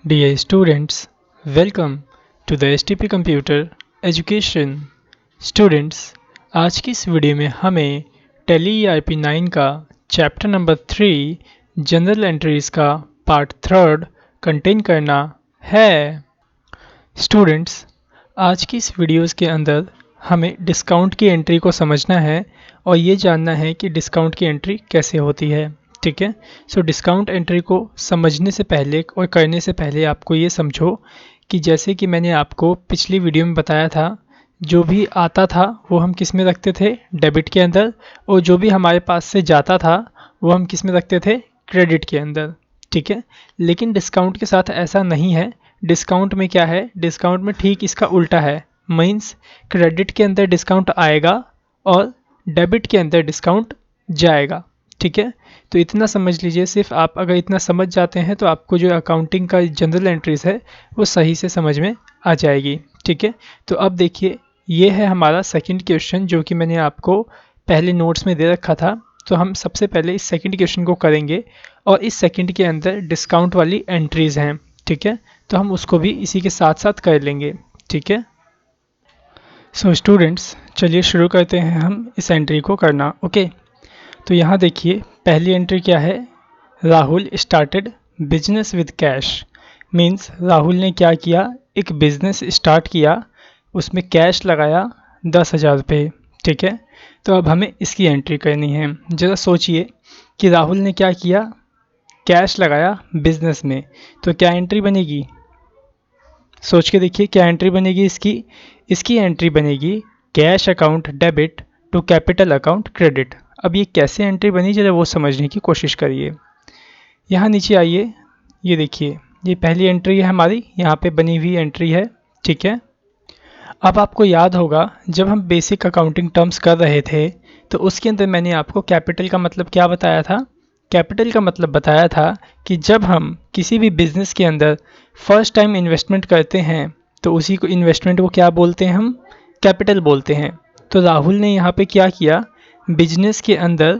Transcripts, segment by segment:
Dear students, welcome to the STP Computer Education. Students, आज की इस वीडियो में हमें टेली ईआरपी 9 का चैप्टर नंबर 3 जनरल एंट्रीज का पार्ट थर्ड कंटेन करना है। स्टूडेंट्स, आज की इस वीडियोस के अंदर हमें डिस्काउंट की एंट्री को समझना है और ये जानना है कि डिस्काउंट की एंट्री कैसे होती है। ठीक है, सो डिस्काउंट एंट्री को समझने से पहले और करने से पहले आपको ये समझो कि जैसे कि मैंने आपको पिछली वीडियो में बताया था, जो भी आता था वो हम किस में रखते थे, डेबिट के अंदर, और जो भी हमारे पास से जाता था वो हम किस में रखते थे, क्रेडिट के अंदर। ठीक है, लेकिन डिस्काउंट के साथ ऐसा नहीं है। डिस्काउंट में क्या है, डिस्काउंट में ठीक इसका उल्टा है। मीन्स क्रेडिट के अंदर डिस्काउंट आएगा और डेबिट के अंदर डिस्काउंट जाएगा। ठीक है, तो इतना समझ लीजिए। सिर्फ आप अगर इतना समझ जाते हैं तो आपको जो अकाउंटिंग का जनरल एंट्रीज है वो सही से समझ में आ जाएगी। ठीक है, तो अब देखिए, ये है हमारा सेकंड क्वेश्चन जो कि मैंने आपको पहले नोट्स में दे रखा था। तो हम सबसे पहले इस सेकंड क्वेश्चन को करेंगे और इस सेकंड के अंदर डिस्काउंट वाली एंट्रीज हैं। ठीक है, तो हम उसको भी इसी के साथ साथ कर लेंगे। ठीक है, सो स्टूडेंट्स, चलिए शुरू करते हैं हम इस एंट्री को करना। ओके, तो यहाँ देखिए, पहली एंट्री क्या है, Rahul started business with cash. Means Rahul ने क्या किया, एक बिजनेस स्टार्ट किया, उसमें कैश लगाया 10,000 रुपये। ठीक है, तो अब हमें इसकी एंट्री करनी है। ज़रा सोचिए कि राहुल ने क्या किया, कैश लगाया बिजनेस में, तो क्या एंट्री बनेगी, सोच के देखिए क्या एंट्री बनेगी इसकी। इसकी एंट्री बनेगी cash account debit to capital account credit. अब ये कैसे एंट्री बनी, जरा वो समझने की कोशिश करिए। यहाँ नीचे आइए, ये देखिए, ये पहली एंट्री है हमारी, यहाँ पे बनी हुई एंट्री है। ठीक है, अब आपको याद होगा जब हम बेसिक अकाउंटिंग टर्म्स कर रहे थे तो उसके अंदर मैंने आपको कैपिटल का मतलब क्या बताया था। कैपिटल का मतलब बताया था कि जब हम किसी भी बिजनेस के अंदर फर्स्ट टाइम इन्वेस्टमेंट करते हैं तो उसी को इन्वेस्टमेंट को क्या बोलते हैं, हम कैपिटल बोलते हैं। तो राहुल ने यहाँ पे क्या किया, बिजनेस के अंदर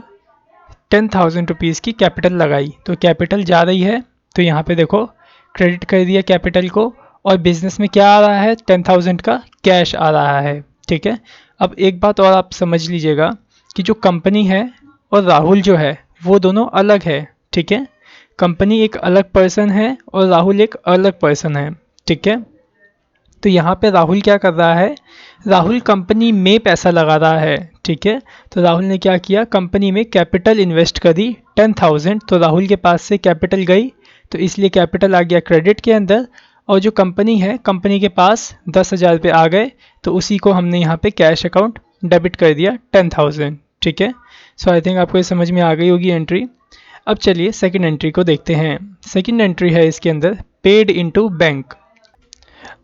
10,000 रुपीज़ की कैपिटल लगाई, तो कैपिटल जा रही है, तो यहाँ पे देखो क्रेडिट कर दिया कैपिटल को, और बिजनेस में क्या आ रहा है, 10,000 का कैश आ रहा है। ठीक है, अब एक बात और आप समझ लीजिएगा कि जो कंपनी है और राहुल जो है वो दोनों अलग है। ठीक है, कंपनी एक अलग पर्सन है और राहुल एक अलग पर्सन है। ठीक है, तो यहाँ पे राहुल क्या कर रहा है, राहुल कंपनी में पैसा लगा रहा है। ठीक है, तो राहुल ने क्या किया, कंपनी में कैपिटल इन्वेस्ट करी 10,000, तो राहुल के पास से कैपिटल गई, तो इसलिए कैपिटल आ गया क्रेडिट के अंदर, और जो कंपनी है, कंपनी के पास 10,000 रुपये आ गए, तो उसी को हमने यहाँ पे कैश अकाउंट डेबिट कर दिया 10,000। ठीक है, सो आई थिंक आपको ये समझ में आ गई होगी एंट्री। अब चलिए सेकंड एंट्री को देखते हैं। सेकंड एंट्री है इसके अंदर पेड इनटू बैंक।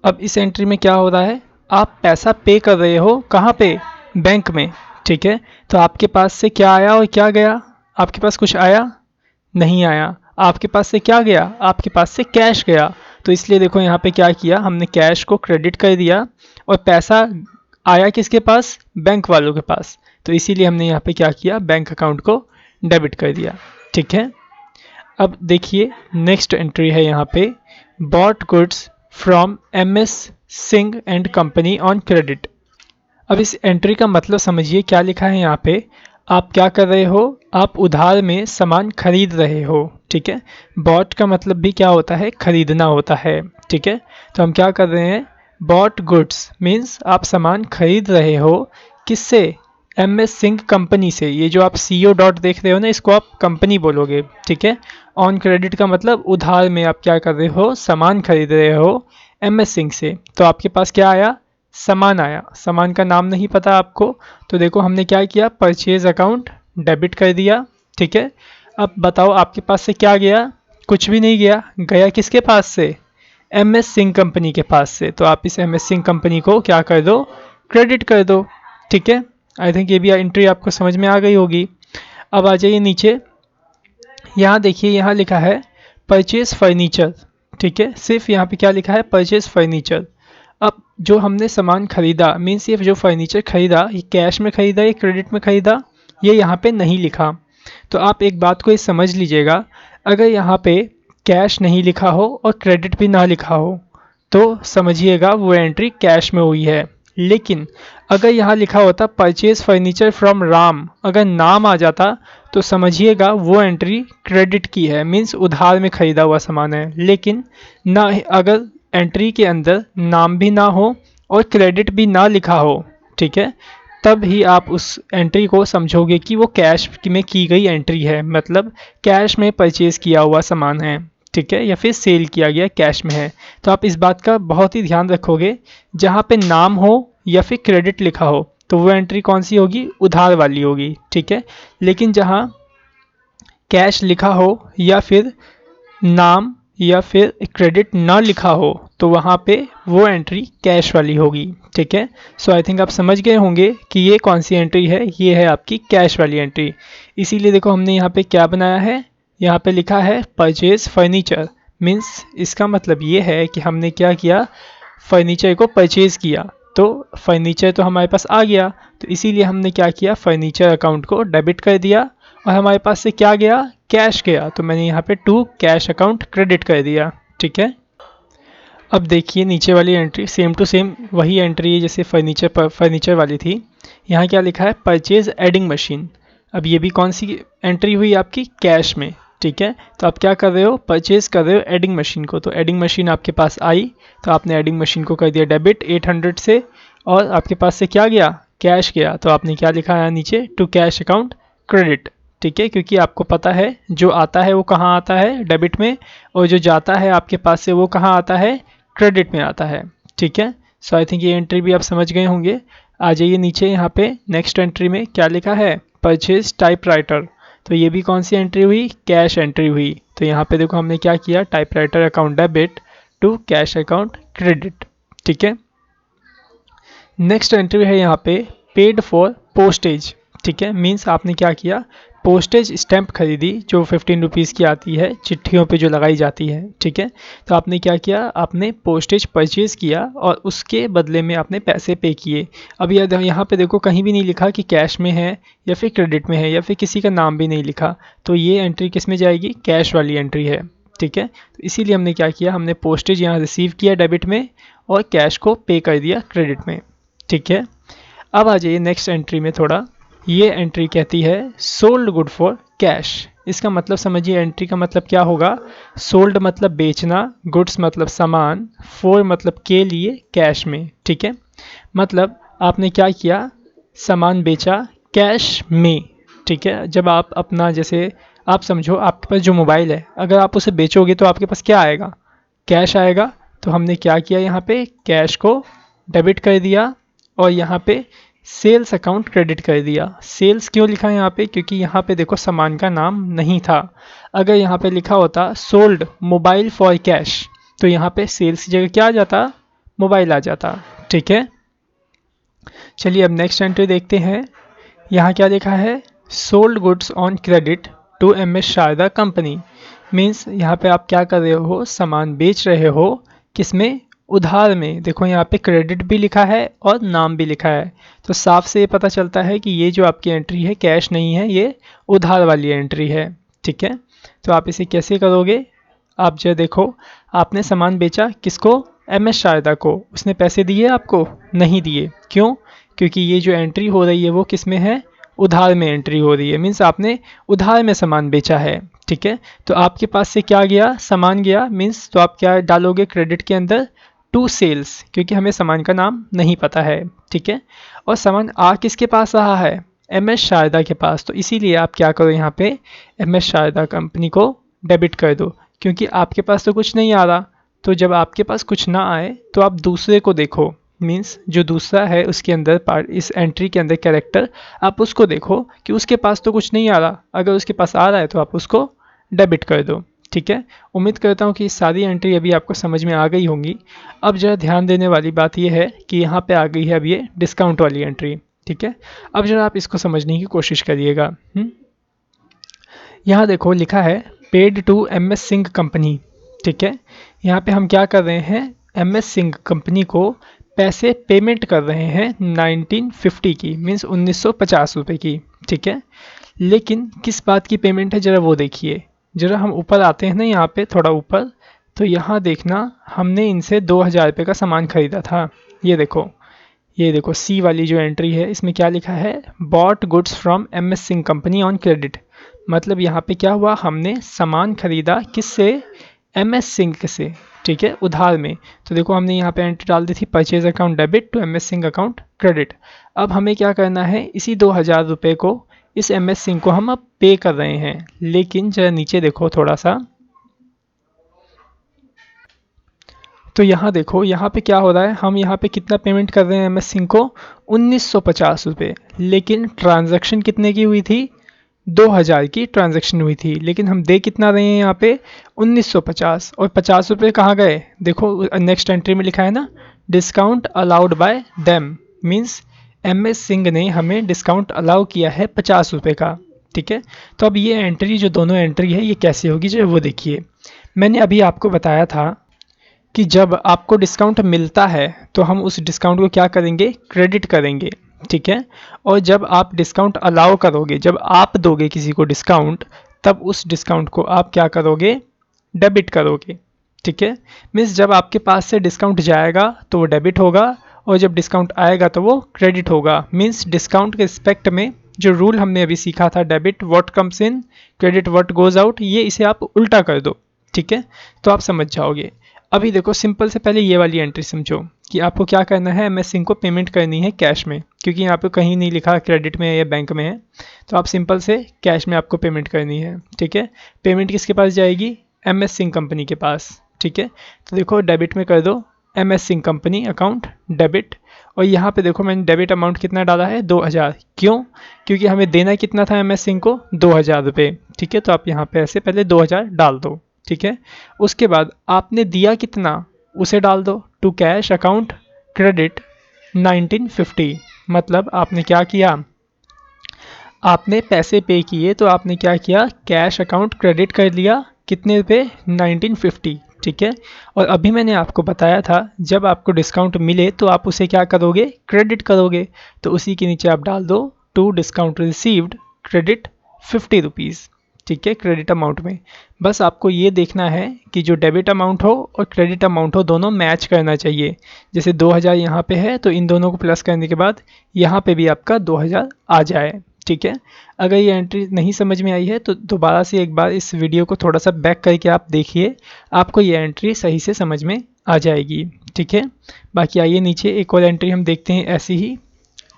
अब इस एंट्री में क्या हो रहा है, आप पैसा पे कर रहे हो, कहाँ पे, बैंक में। ठीक है, तो आपके पास से क्या आया और क्या गया, आपके पास कुछ आया नहीं आया, आपके पास से क्या गया, आपके पास से कैश गया। तो इसलिए देखो यहाँ पे क्या किया, हमने कैश को क्रेडिट कर दिया और पैसा आया किसके पास, बैंक वालों के पास, तो इसीलिए हमने यहाँ पे क्या किया, बैंक अकाउंट को डेबिट कर दिया। ठीक है, अब देखिए नेक्स्ट एंट्री है यहाँ पे bought goods from MS Singh and company on credit. अब इस एंट्री का मतलब समझिए, क्या लिखा है यहाँ पे, आप क्या कर रहे हो, आप उधार में सामान खरीद रहे हो। ठीक है, बॉट का मतलब भी क्या होता है, खरीदना होता है। ठीक है, तो हम क्या कर रहे हैं, बॉट गुड्स मीन्स आप सामान खरीद रहे हो, किससे, एमएस सिंह कंपनी से। ये जो आप सीओ डॉट देख रहे हो ना, इसको आप कंपनी बोलोगे। ठीक है, ऑन क्रेडिट का मतलब उधार में आप क्या कर रहे हो, सामान खरीद रहे हो एमएस सिंह से। तो आपके पास क्या आया, सामान आया, सामान का नाम नहीं पता आपको, तो देखो हमने क्या किया, परचेज अकाउंट डेबिट कर दिया। ठीक है, अब बताओ आपके पास से क्या गया, कुछ भी नहीं गया, गया किसके पास से, एमएस सिंह कंपनी के पास से। तो आप इस एमएस सिंह कंपनी को क्या कर दो, क्रेडिट कर दो। ठीक है, आई थिंक ये भी एंट्री आपको समझ में आ गई होगी। अब आ जाइए नीचे, यहाँ देखिए, यहाँ लिखा है परचेज फर्नीचर। ठीक है, सिर्फ यहाँ पे क्या लिखा है, परचेज फर्नीचर। अब जो हमने सामान खरीदा, मीन्स ये जो फर्नीचर खरीदा, ये कैश में खरीदा या क्रेडिट में खरीदा, ये यहाँ पे नहीं लिखा। तो आप एक बात को ये समझ लीजिएगा, अगर यहाँ पे कैश नहीं लिखा हो और क्रेडिट भी ना लिखा हो तो समझिएगा वो एंट्री कैश में हुई है। लेकिन अगर यहाँ लिखा होता परचेज फर्नीचर फ्रॉम राम, अगर नाम आ जाता तो समझिएगा वो एंट्री क्रेडिट की है, मीन्स उधार में खरीदा हुआ सामान है। लेकिन ना, अगर एंट्री के अंदर नाम भी ना हो और क्रेडिट भी ना लिखा हो, ठीक है, तब ही आप उस एंट्री को समझोगे कि वो कैश में की गई एंट्री है, मतलब कैश में परचेज किया हुआ सामान है, ठीक है, या फिर सेल किया गया कैश में है। तो आप इस बात का बहुत ही ध्यान रखोगे, जहाँ पे नाम हो या फिर क्रेडिट लिखा हो तो वो एंट्री कौन सी होगी, उधार वाली होगी, ठीक है। लेकिन जहाँ कैश लिखा हो या फिर नाम या फिर क्रेडिट ना लिखा हो तो वहाँ पे वो एंट्री कैश वाली होगी, ठीक है। सो आई थिंक आप समझ गए होंगे कि ये कौन सी एंट्री है, ये है आपकी कैश वाली एंट्री। इसीलिए देखो हमने यहाँ पे क्या बनाया है, यहाँ पे लिखा है परचेज फर्नीचर, मीन्स इसका मतलब ये है कि हमने क्या किया, फर्नीचर को परचेज किया, तो फर्नीचर तो हमारे पास आ गया, तो इसीलिए हमने क्या किया, फर्नीचर अकाउंट को डेबिट कर दिया और हमारे पास से क्या गया, कैश गया, तो मैंने यहाँ पे टू कैश अकाउंट क्रेडिट कर दिया, ठीक है। अब देखिए नीचे वाली एंट्री सेम टू सेम वही एंट्री है जैसे फर्नीचर वाली थी। यहाँ क्या लिखा है, परचेज एडिंग मशीन। अब ये भी कौन सी एंट्री हुई आपकी, कैश में, ठीक है। तो आप क्या कर रहे हो, परचेज कर रहे हो एडिंग मशीन को, तो एडिंग मशीन आपके पास आई तो आपने एडिंग मशीन को कर दिया डेबिट 800 से, और आपके पास से क्या गया, कैश गया, तो आपने क्या लिखा है नीचे, टू कैश अकाउंट क्रेडिट, ठीक है, क्योंकि आपको पता है जो आता है वो कहाँ आता है, डेबिट में, और जो जाता है आपके पास से वो कहाँ आता है, क्रेडिट में आता है, ठीक है। सो आई थिंक ये एंट्री भी आप समझ गए होंगे। आ जाइए नीचे, यहाँ पे नेक्स्ट एंट्री में क्या लिखा है, परचेज टाइपराइटर, तो ये भी कौन सी एंट्री हुई, कैश एंट्री हुई। तो यहाँ पे देखो हमने क्या किया, typewriter account debit to cash account credit, ठीक है। नेक्स्ट एंट्री है यहाँ पे पेड फॉर पोस्टेज, ठीक है, मीन्स आपने क्या किया, पोस्टेज स्टैंप खरीदी जो 15 रुपीज़ की आती है, चिट्ठियों पे जो लगाई जाती है, ठीक है। तो आपने क्या किया, आपने पोस्टेज परचेज किया और उसके बदले में आपने पैसे पे किए। अब यहाँ पे देखो कहीं भी नहीं लिखा कि कैश में है या फिर क्रेडिट में है या फिर किसी का नाम भी नहीं लिखा, तो ये एंट्री किस में जाएगी, कैश वाली एंट्री है, ठीक है। तो इसीलिए हमने क्या किया, हमने पोस्टेज यहाँ रिसीव किया डेबिट में और कैश को पे कर दिया क्रेडिट में, ठीक है। अब आ जाइए नेक्स्ट एंट्री में थोड़ा, ये एंट्री कहती है सोल्ड गुड फॉर कैश। इसका मतलब समझिए, एंट्री का मतलब क्या होगा, सोल्ड मतलब बेचना, गुड्स मतलब सामान, फॉर मतलब के लिए, कैश में, ठीक है। मतलब आपने क्या किया, सामान बेचा कैश में, ठीक है। जब आप अपना, जैसे आप समझो आपके पास जो मोबाइल है, अगर आप उसे बेचोगे तो आपके पास क्या आएगा, कैश आएगा। तो हमने क्या किया, यहाँ पे कैश को डेबिट कर दिया और यहाँ पे सेल्स अकाउंट क्रेडिट कर दिया। सेल्स क्यों लिखा है यहाँ पे, क्योंकि यहाँ पे देखो सामान का नाम नहीं था। अगर यहाँ पे लिखा होता सोल्ड मोबाइल फॉर कैश तो यहाँ पे सेल्स की जगह क्या आ जाता, मोबाइल आ जाता, ठीक है। चलिए अब नेक्स्ट एंट्री देखते हैं। यहाँ क्या लिखा है, sold goods on credit to MS Sharda company. Means यहाँ पे आप क्या कर रहे हो, सामान बेच रहे हो, किसमें, उधार में। देखो यहाँ पे क्रेडिट भी लिखा है और नाम भी लिखा है, तो साफ से ये पता चलता है कि ये जो आपकी एंट्री है कैश नहीं है, ये उधार वाली एंट्री है, ठीक है। तो आप इसे कैसे करोगे, आप जो देखो, आपने सामान बेचा किसको, MS शारदा को, उसने पैसे दिए आपको, नहीं दिए, क्यों, क्योंकि ये जो एंट्री हो रही है वो किस में है, उधार में एंट्री हो रही है, मीन्स आपने उधार में सामान बेचा है, ठीक है। तो आपके पास से क्या गया, सामान गया, मीन्स तो आप क्या डालोगे क्रेडिट के अंदर, टू सेल्स, क्योंकि हमें सामान का नाम नहीं पता है, ठीक है। और सामान आ किसके पास रहा है, MS शारदा के पास, तो इसीलिए आप क्या करो, यहाँ पे MS शारदा कंपनी को डेबिट कर दो, क्योंकि आपके पास तो कुछ नहीं आ रहा। तो जब आपके पास कुछ ना आए तो आप दूसरे को देखो, मीन्स जो दूसरा है उसके अंदर पार्ट, इस एंट्री के अंदर कैरेक्टर, आप उसको देखो कि उसके पास तो कुछ नहीं आ रहा, अगर उसके पास आ रहा है तो आप उसको डेबिट कर दो, ठीक है। उम्मीद करता हूँ कि सारी एंट्री अभी आपको समझ में आ गई होंगी। अब जरा ध्यान देने वाली बात यह है कि यहाँ पे आ गई है अब ये डिस्काउंट वाली एंट्री, ठीक है। अब जरा आप इसको समझने की कोशिश करिएगा। यहाँ देखो लिखा है paid to MS Singh company, ठीक है। यहाँ पे हम क्या कर रहे हैं, MS सिंह कंपनी को पैसे पेमेंट कर रहे हैं 1950 की, मीन्स 1950 रुपये की, ठीक है। लेकिन किस बात की पेमेंट है, ज़रा वो देखिए, जरा हम ऊपर आते हैं ना यहाँ पे थोड़ा ऊपर, तो यहाँ देखना हमने इनसे 2000 रुपये का सामान खरीदा था। ये देखो सी वाली जो एंट्री है इसमें क्या लिखा है, bought goods from MS Singh company on credit. मतलब यहाँ पे क्या हुआ, हमने सामान खरीदा किससे, MS सिंह से, ठीक है, उधार में। तो देखो हमने यहाँ पे एंट्री डाल दी थी, purchase account debit to MS Singh account credit. अब हमें क्या करना है, इसी 2000 रुपये को इस MS सिंह को हम अब पे कर रहे हैं। लेकिन जरा नीचे देखो थोड़ा सा, तो यहाँ देखो यहाँ पे क्या हो रहा है, हम यहाँ पे कितना पेमेंट कर रहे हैं MS सिंह को, 1950 रुपये। लेकिन ट्रांजैक्शन कितने की हुई थी, 2000 की ट्रांजैक्शन हुई थी। लेकिन हम दे कितना रहे हैं यहाँ पे, 1950। और 50 रुपये कहाँ गए, देखो नेक्स्ट एंट्री में लिखा है ना, discount allowed by them, means MS Singh ने हमें डिस्काउंट अलाउ किया है 50 रुपये का, ठीक है। तो अब ये एंट्री जो दोनों एंट्री है ये कैसे होगी, जो वो देखिए। मैंने अभी आपको बताया था कि जब आपको डिस्काउंट मिलता है तो हम उस डिस्काउंट को क्या करेंगे, क्रेडिट करेंगे, ठीक है। और जब आप डिस्काउंट अलाउ करोगे, जब आप दोगे किसी को डिस्काउंट, तब उस डिस्काउंट को आप क्या करोगे, डेबिट करोगे, ठीक है। मीन्स जब आपके पास से डिस्काउंट जाएगा तो वो डेबिट होगा, और जब डिस्काउंट आएगा तो वो क्रेडिट होगा। मीन्स डिस्काउंट के रिस्पेक्ट में जो रूल हमने अभी सीखा था, debit what comes in, credit what goes out, ये इसे आप उल्टा कर दो, ठीक है, तो आप समझ जाओगे। अभी देखो सिंपल से पहले ये वाली एंट्री समझो कि आपको क्या करना है, MS सिंह को पेमेंट करनी है कैश में, क्योंकि यहाँ पे कहीं नहीं लिखा क्रेडिट में या बैंक में है, तो आप सिंपल से कैश में आपको पेमेंट करनी है, ठीक है। पेमेंट किसके पास जाएगी, MS सिंह कंपनी के पास, ठीक है। तो देखो डेबिट में कर दो MS Singh company account debit, और यहाँ पे देखो मैंने डेबिट अमाउंट कितना डाला है, 2000। क्यों, क्योंकि हमें देना कितना था MS सिंह को, 2000 रुपये, ठीक है। तो आप यहाँ पे ऐसे पहले 2000 डाल दो, ठीक है। उसके बाद आपने दिया कितना उसे डाल दो, टू कैश अकाउंट क्रेडिट 1950। मतलब आपने क्या किया, आपने पैसे पे किए, तो आपने क्या किया, कैश अकाउंट क्रेडिट कर लिया, कितने रुपये, 1950, ठीक है। और अभी मैंने आपको बताया था जब आपको डिस्काउंट मिले तो आप उसे क्या करोगे, क्रेडिट करोगे। तो उसी के नीचे आप डाल दो to discount received credit 50 rupees, ठीक है, क्रेडिट अमाउंट में। बस आपको ये देखना है कि जो डेबिट अमाउंट हो और क्रेडिट अमाउंट हो दोनों मैच करना चाहिए। जैसे 2000 यहाँ पे है तो इन दोनों को प्लस करने के बाद यहाँ पे भी आपका 2000 आ जाए, ठीक है। अगर ये एंट्री नहीं समझ में आई है तो दोबारा से एक बार इस वीडियो को थोड़ा सा बैक करके आप देखिए, आपको ये एंट्री सही से समझ में आ जाएगी, ठीक है। बाकी आइए नीचे एक और एंट्री हम देखते हैं ऐसी ही,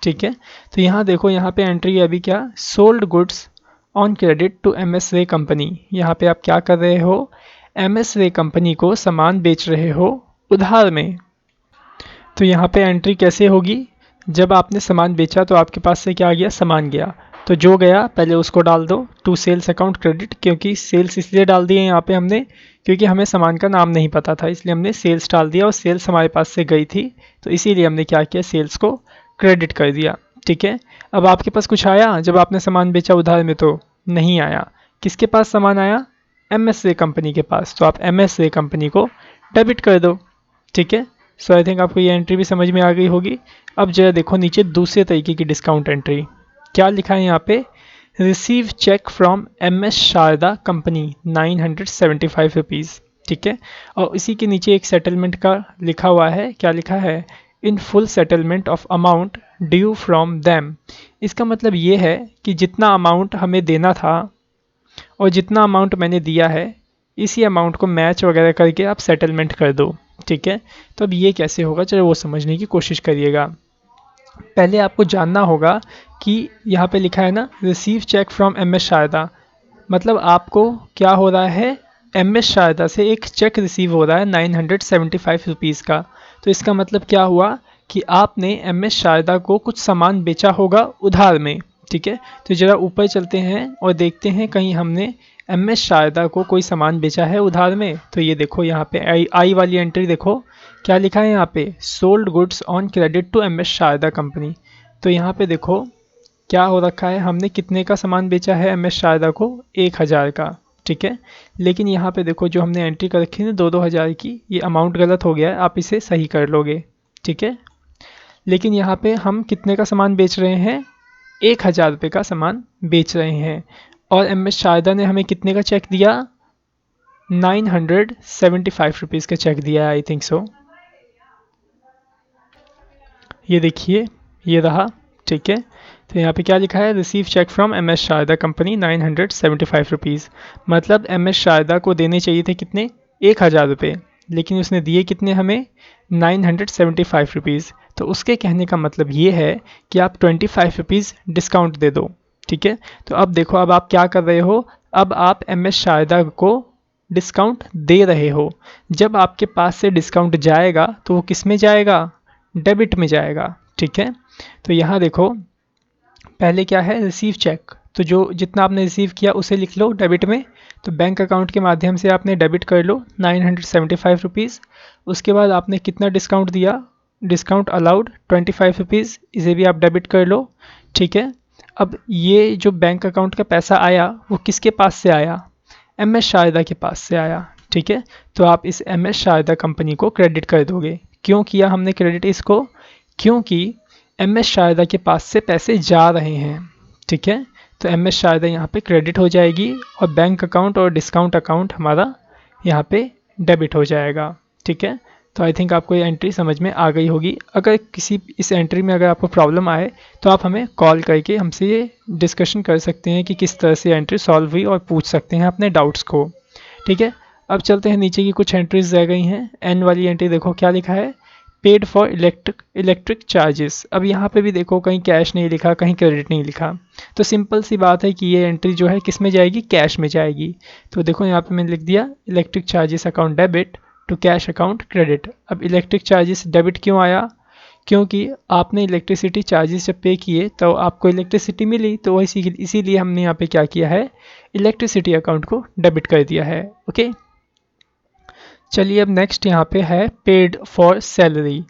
ठीक है। तो यहाँ देखो यहाँ पे एंट्री अभी क्या, sold goods on credit to MS Ray company. यहाँ पे आप क्या कर रहे हो, MS रे कंपनी को सामान बेच रहे हो उधार में। तो यहाँ पे एंट्री कैसे होगी, जब आपने सामान बेचा तो आपके पास से क्या गया, सामान गया, तो जो गया पहले उसको डाल दो टू सेल्स अकाउंट क्रेडिट। क्योंकि सेल्स इसलिए डाल दिए यहाँ पे हमने क्योंकि हमें सामान का नाम नहीं पता था, इसलिए हमने सेल्स डाल दिया, और सेल्स हमारे पास से गई थी तो इसीलिए हमने क्या किया, सेल्स को क्रेडिट कर दिया, ठीक है। अब आपके पास कुछ आया जब आपने सामान बेचा उधार में, तो नहीं आया। किसके पास सामान आया, MS रे कंपनी के पास, तो आप MS रे कंपनी को डेबिट कर दो, ठीक है। सो आई थिंक आपको ये एंट्री भी समझ में आ गई होगी। अब जरा देखो नीचे दूसरे तरीके की डिस्काउंट एंट्री, क्या लिखा है यहाँ पे, receive cheque from MS Sharda company 975 rupees, ठीक है। और इसी के नीचे एक सेटलमेंट का लिखा हुआ है, क्या लिखा है, in full settlement of amount due from them. इसका मतलब ये है कि जितना अमाउंट हमें देना था और जितना अमाउंट मैंने दिया है, इसी अमाउंट को मैच वगैरह करके आप सेटलमेंट कर दो, ठीक है। तो अब ये कैसे होगा, चलो वो समझने की कोशिश करिएगा। पहले आपको जानना होगा कि यहाँ पे लिखा है ना, receive cheque from MS Sharda, मतलब आपको क्या हो रहा है, MS शारदा से एक चेक रिसीव हो रहा है 975 रुपीज़ का। तो इसका मतलब क्या हुआ कि आपने MS शारदा को कुछ सामान बेचा होगा उधार में, ठीक है। तो ज़रा ऊपर चलते हैं और देखते हैं कहीं हमने MS शारदा को कोई सामान बेचा है उधार में। तो ये देखो यहाँ पे आई वाली एंट्री देखो, क्या लिखा है यहाँ पे, sold goods on credit to MS Sharda company. तो यहाँ पे देखो क्या हो रखा है, हमने कितने का सामान बेचा है MS शारदा को, 1000 का, ठीक है। लेकिन यहाँ पे देखो जो हमने एंट्री कर रखी है 2-2000 की, ये अमाउंट गलत हो गया है, आप इसे सही कर लोगे, ठीक है। लेकिन यहाँ पे हम कितने का सामान बेच रहे हैं, 1000 रुपये का सामान बेच रहे हैं। और एम एस शारदा ने हमें कितने का चेक दिया, 975 रुपीज़ का चेक दिया है, आई थिंक सो। ये देखिए, ये रहा, ठीक है। तो यहाँ पे क्या लिखा है, receive cheque from M S Sharda company 975 rupees. मतलब एम एस शारदा को देने चाहिए थे कितने, 1000 रुपये, लेकिन उसने दिए कितने हमें, 975 रुपीज़। तो उसके कहने का मतलब ये है कि आप 25 रुपीज़ डिस्काउंट दे दो, ठीक है। तो अब देखो, अब आप क्या कर रहे हो, अब आप एम एस शारदा को डिस्काउंट दे रहे हो। जब आपके पास से डिस्काउंट जाएगा तो वो किस में जाएगा, डेबिट में जाएगा, ठीक है। तो यहाँ देखो, पहले क्या है, रिसीव चेक, तो जो जितना आपने रिसीव किया उसे लिख लो डेबिट में। तो बैंक अकाउंट के माध्यम से आपने डेबिट कर लो 975 रुपीज़। उसके बाद आपने कितना डिस्काउंट दिया, डिस्काउंट अलाउड 25 रुपीज़, इसे भी आप डेबिट कर लो, ठीक है। अब ये जो बैंक अकाउंट का पैसा आया वो किसके पास से आया, एम एस शारदा के पास से आया, ठीक है। तो आप इस एम एस शारदा कंपनी को क्रेडिट कर दोगे। क्यों किया हमने क्रेडिट इसको, क्योंकि एम एस शारदा के पास से पैसे जा रहे हैं, ठीक है। तो एम एस शारदा यहाँ पे क्रेडिट हो जाएगी और बैंक अकाउंट और डिस्काउंट अकाउंट हमारा यहाँ पे डेबिट हो जाएगा, ठीक है। तो आई थिंक आपको ये एंट्री समझ में आ गई होगी। अगर किसी इस एंट्री में अगर आपको प्रॉब्लम आए तो आप हमें कॉल करके हमसे ये डिस्कशन कर सकते हैं कि किस तरह से एंट्री सॉल्व हुई, और पूछ सकते हैं अपने डाउट्स को, ठीक है। अब चलते हैं, नीचे की कुछ एंट्रीज रह गई हैं। एन वाली एंट्री देखो क्या लिखा है, पेड फॉर इलेक्ट्रिक चार्जेस। अब यहाँ पे भी देखो, कहीं कैश नहीं लिखा, कहीं क्रेडिट नहीं लिखा। तो सिंपल सी बात है कि ये एंट्री जो है किस में जाएगी, कैश में जाएगी। तो देखो यहाँ पे मैंने लिख दिया electric charges account debit to cash account credit. अब इलेक्ट्रिक चार्जेस डेबिट क्यों आया, क्योंकि आपने इलेक्ट्रिसिटी चार्जेस जब पे किए तो आपको इलेक्ट्रिसिटी मिली, तो इसीलिए हमने यहाँ पे क्या किया है, इलेक्ट्रिसिटी अकाउंट को डेबिट कर दिया है, ओके। चलिए अब नेक्स्ट यहाँ पे है पेड फॉर सैलरी।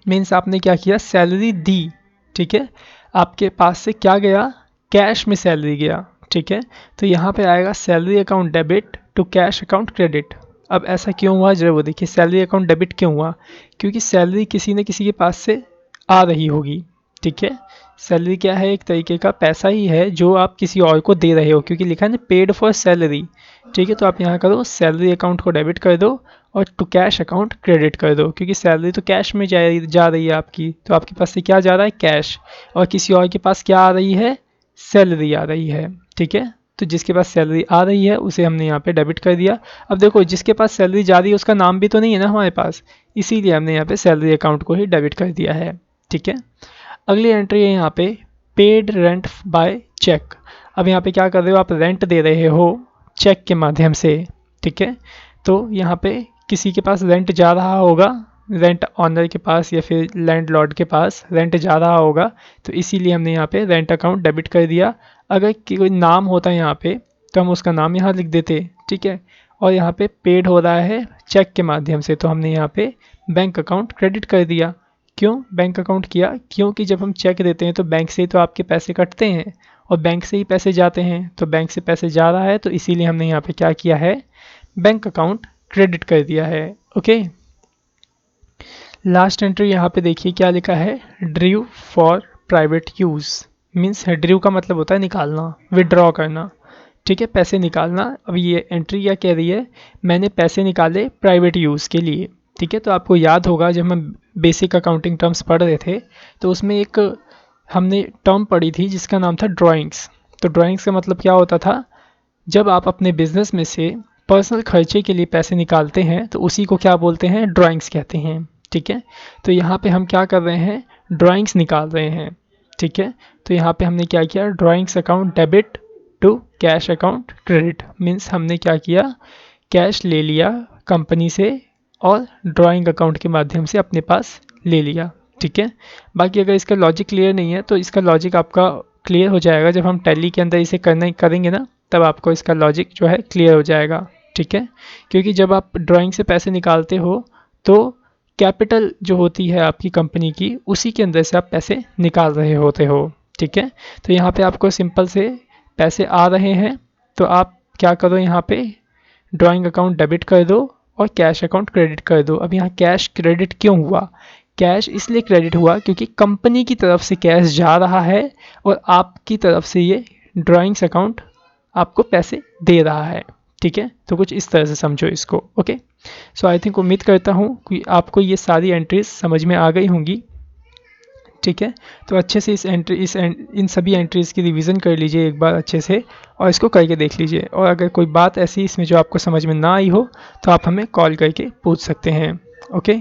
मीन्स आपने क्या किया, सैलरी दी, ठीक है। आपके पास से क्या गया, कैश में सैलरी गया, ठीक है। तो यहाँ पे आएगा salary account debit to cash account credit. अब ऐसा क्यों हुआ, जरा वो देखिए, सैलरी अकाउंट डेबिट क्यों हुआ, क्योंकि सैलरी किसी न किसी के पास से आ रही होगी, ठीक है। सैलरी क्या है, एक तरीके का पैसा ही है जो आप किसी और को दे रहे हो, क्योंकि लिखा है ना पेड फॉर सैलरी, ठीक है। तो आप यहाँ करो सैलरी अकाउंट को डेबिट कर दो और टू कैश अकाउंट क्रेडिट कर दो, क्योंकि सैलरी तो कैश में जा रही है आपकी, तो आपके पास से क्या जा रहा है, कैश, और किसी और के पास क्या आ रही है, सैलरी आ रही है, ठीक है। तो जिसके पास सैलरी आ रही है उसे हमने यहाँ पे डेबिट कर दिया। अब देखो, जिसके पास सैलरी जा रही है उसका नाम भी तो नहीं है ना हमारे पास, इसीलिए हमने यहाँ पे सैलरी अकाउंट को ही डेबिट कर दिया है, ठीक है। अगली एंट्री है यहाँ पे पेड रेंट बाय चेक। अब यहाँ पे क्या कर रहे हो, आप रेंट दे रहे हो चेक के माध्यम से, ठीक है। तो यहाँ पे किसी के पास रेंट जा रहा होगा, रेंट ऑनर के पास या फिर लैंडलॉर्ड के पास रेंट जा रहा होगा, तो इसीलिए हमने यहाँ पे रेंट अकाउंट डेबिट कर दिया। अगर कोई नाम होता है यहाँ पे तो हम उसका नाम यहाँ लिख देते, ठीक है। और यहाँ पे पेड हो रहा है चेक के माध्यम से, तो हमने यहाँ पे बैंक अकाउंट क्रेडिट कर दिया। क्यों बैंक अकाउंट किया, क्योंकि जब हम चेक देते हैं तो बैंक से ही तो आपके पैसे कटते हैं और बैंक से ही पैसे जाते हैं, तो बैंक से पैसे जा रहा है, तो इसीलिए हमने यहाँ पे क्या किया है, बैंक अकाउंट क्रेडिट कर दिया है, ओके। लास्ट एंट्री यहाँ पे देखिए क्या लिखा है, Drew for private use. Means Drew का मतलब होता है निकालना, विड्रॉ करना, ठीक है, पैसे निकालना। अब ये एंट्री क्या कह रही है, मैंने पैसे निकाले प्राइवेट यूज़ के लिए, ठीक है। तो आपको याद होगा जब हम बेसिक अकाउंटिंग टर्म्स पढ़ रहे थे तो उसमें एक हमने टर्म पढ़ी थी जिसका नाम था ड्राइंग्स। तो ड्राइंग्स का मतलब क्या होता था, जब आप अपने बिजनेस में से पर्सनल खर्चे के लिए पैसे निकालते हैं तो उसी को क्या बोलते हैं, ड्राइंग्स कहते हैं, ठीक है। तो यहाँ पे हम क्या कर रहे हैं, ड्राइंग्स निकाल रहे हैं, ठीक है। तो यहाँ पे हमने क्या किया, drawings account debit to cash account credit. Means हमने क्या किया, कैश ले लिया कंपनी से और ड्राइंग अकाउंट के माध्यम से अपने पास ले लिया, ठीक है। बाकी अगर इसका लॉजिक क्लियर नहीं है तो इसका लॉजिक आपका क्लियर हो जाएगा जब हम टैली के अंदर इसे करेंगे ना, तब आपको इसका लॉजिक जो है क्लियर हो जाएगा, ठीक है। क्योंकि जब आप ड्राइंग से पैसे निकालते हो तो कैपिटल जो होती है आपकी कंपनी की, उसी के अंदर से आप पैसे निकाल रहे होते हो, ठीक है। तो यहाँ पे आपको सिंपल से पैसे आ रहे हैं तो आप क्या करो, यहाँ पे ड्राइंग अकाउंट डेबिट कर दो और कैश अकाउंट क्रेडिट कर दो। अब यहाँ कैश क्रेडिट क्यों हुआ, कैश इसलिए क्रेडिट हुआ क्योंकि कंपनी की तरफ से कैश जा रहा है और आपकी तरफ से ये ड्राइंग्स अकाउंट आपको पैसे दे रहा है। ठीक है, तो कुछ इस तरह से समझो इसको। ओके, सो आई थिंक उम्मीद करता हूँ कि आपको ये सारी एंट्रीज समझ में आ गई होंगी। ठीक है, तो अच्छे से इन सभी एंट्रीज़ की रिवीजन कर लीजिए एक बार अच्छे से, और इसको करके देख लीजिए। और अगर कोई बात ऐसी इसमें जो आपको समझ में ना आई हो तो आप हमें कॉल करके पूछ सकते हैं। ओके।